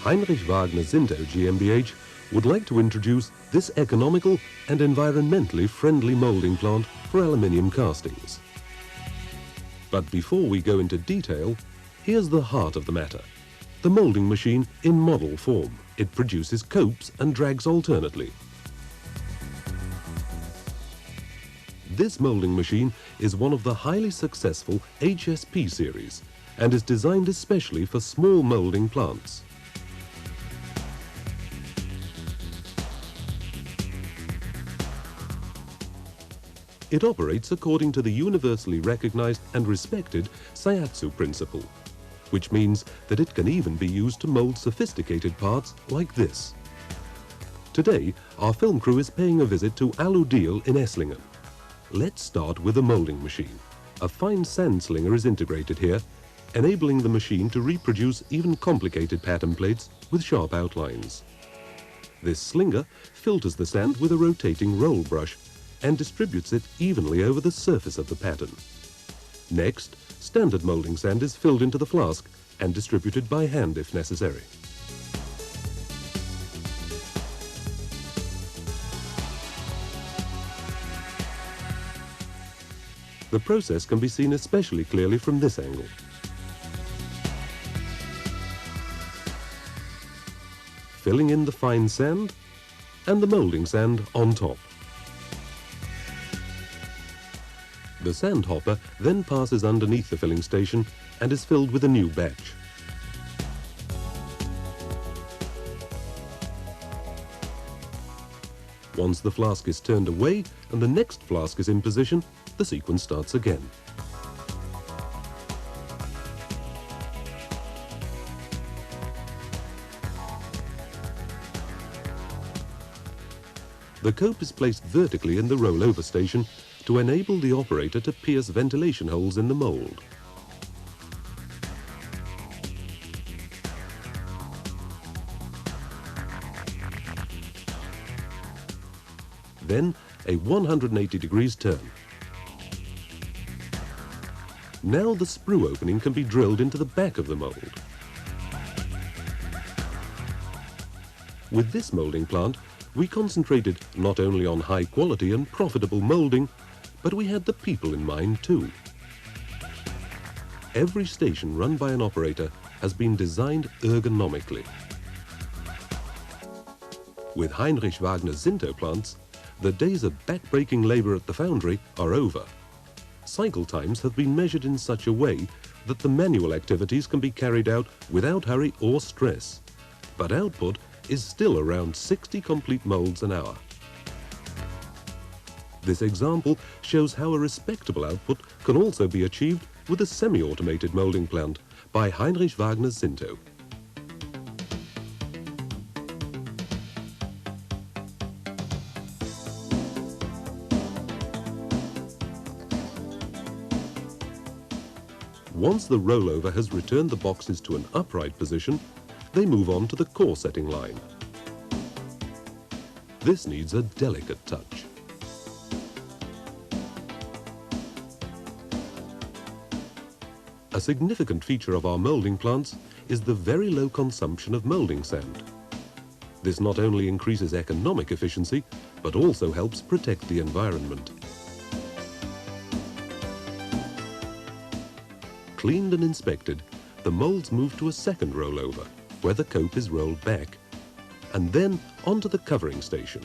Heinrich Wagner Sinto GmbH would like to introduce this economical and environmentally friendly moulding plant for aluminium castings. But before we go into detail, here's the heart of the matter. The moulding machine in model form. It produces copes and drags alternately. This moulding machine is one of the highly successful HSP series and is designed especially for small moulding plants. It operates according to the universally recognized and respected Sayatsu principle, which means that it can even be used to mold sophisticated parts like this. Today, our film crew is paying a visit to Alu Deal in Esslingen. Let's start with the moulding machine. A fine sand slinger is integrated here, enabling the machine to reproduce even complicated pattern plates with sharp outlines. This slinger filters the sand with a rotating roll brush and distributes it evenly over the surface of the pattern. Next, standard moulding sand is filled into the flask and distributed by hand if necessary. The process can be seen especially clearly from this angle. Filling in the fine sand and the moulding sand on top. The sand hopper then passes underneath the filling station and is filled with a new batch. Once the flask is turned away and the next flask is in position, the sequence starts again. The cope is placed vertically in the rollover station to enable the operator to pierce ventilation holes in the mould. Then a 180 degrees turn. Now the sprue opening can be drilled into the back of the mould. With this moulding plant, we concentrated not only on high quality and profitable moulding, but we had the people in mind too. Every station run by an operator has been designed ergonomically. With Heinrich Wagner Sinto plants, the days of back-breaking labor at the foundry are over. Cycle times have been measured in such a way that the manual activities can be carried out without hurry or stress, but output is still around 60 complete molds an hour. This example shows how a respectable output can also be achieved with a semi-automated moulding plant by Heinrich Wagner Sinto. Once the rollover has returned the boxes to an upright position, they move on to the core setting line. This needs a delicate touch. A significant feature of our moulding plants is the very low consumption of moulding sand. This not only increases economic efficiency, but also helps protect the environment. Cleaned and inspected, the moulds move to a second rollover, where the cope is rolled back, and then onto the covering station.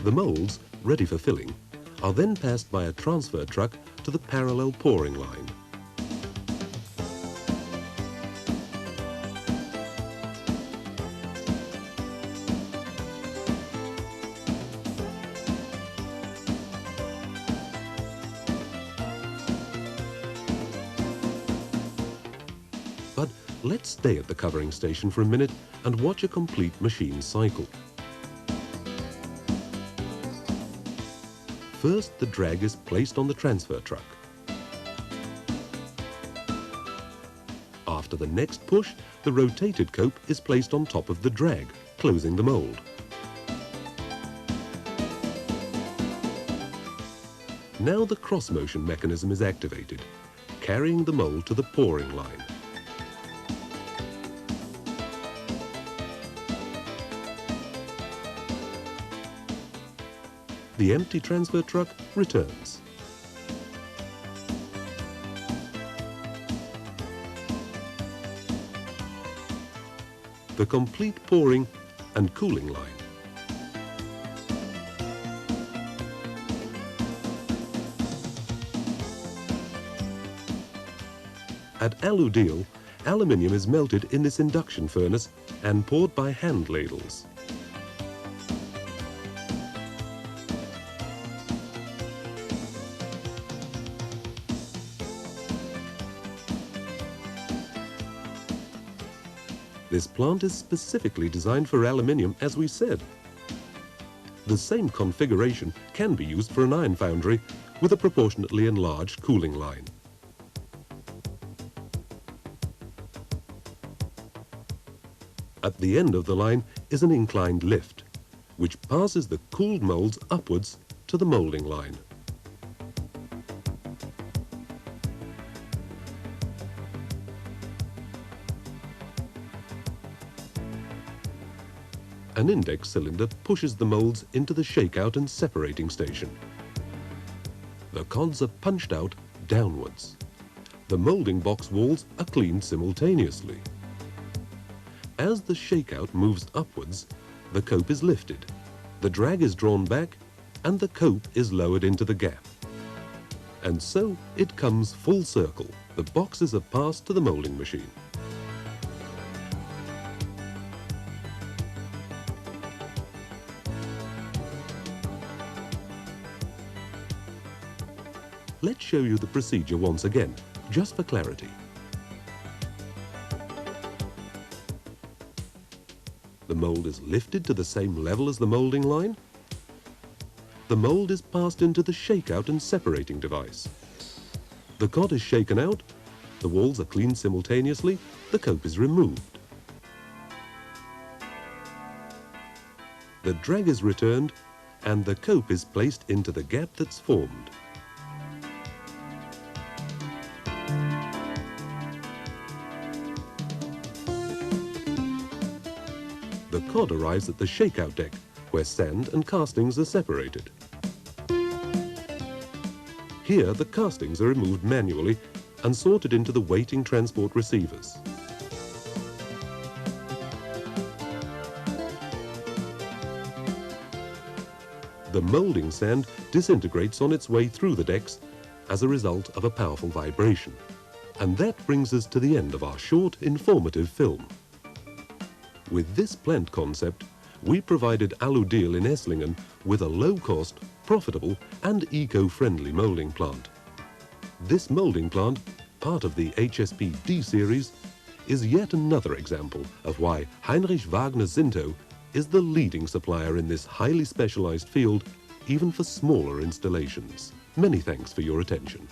The moulds, ready for filling, are then passed by a transfer truck to the parallel pouring line. But Let's stay at the covering station for a minute and watch a complete machine cycle. First, the drag is placed on the transfer truck. After the next push, the rotated cope is placed on top of the drag, closing the mold. Now the cross-motion mechanism is activated, carrying the mold to the pouring line. The empty transfer truck returns. The complete pouring and cooling line. At Alu-Deal, aluminium is melted in this induction furnace and poured by hand ladles. This plant is specifically designed for aluminium, as we said. The same configuration can be used for an iron foundry with a proportionately enlarged cooling line. At the end of the line is an inclined lift, which passes the cooled molds upwards to the molding line. An index cylinder pushes the molds into the shakeout and separating station. The cods are punched out downwards. The molding box walls are cleaned simultaneously. As the shakeout moves upwards, the cope is lifted, the drag is drawn back, and the cope is lowered into the gap. And so it comes full circle. The boxes are passed to the molding machine. Let's show you the procedure once again, just for clarity. The mold is lifted to the same level as the molding line. The mold is passed into the shakeout and separating device. The cod is shaken out, the walls are cleaned simultaneously, the cope is removed. The drag is returned, and the cope is placed into the gap that's formed. The cod arrives at the shakeout deck, where sand and castings are separated. Here, the castings are removed manually and sorted into the waiting transport receivers. The molding sand disintegrates on its way through the decks as a result of a powerful vibration. And that brings us to the end of our short, informative film. With this plant concept, we provided Alu-Deal in Esslingen with a low-cost, profitable and eco-friendly molding plant. This molding plant, part of the HSP-D series, is yet another example of why Heinrich Wagner Sinto is the leading supplier in this highly specialized field, even for smaller installations. Many thanks for your attention.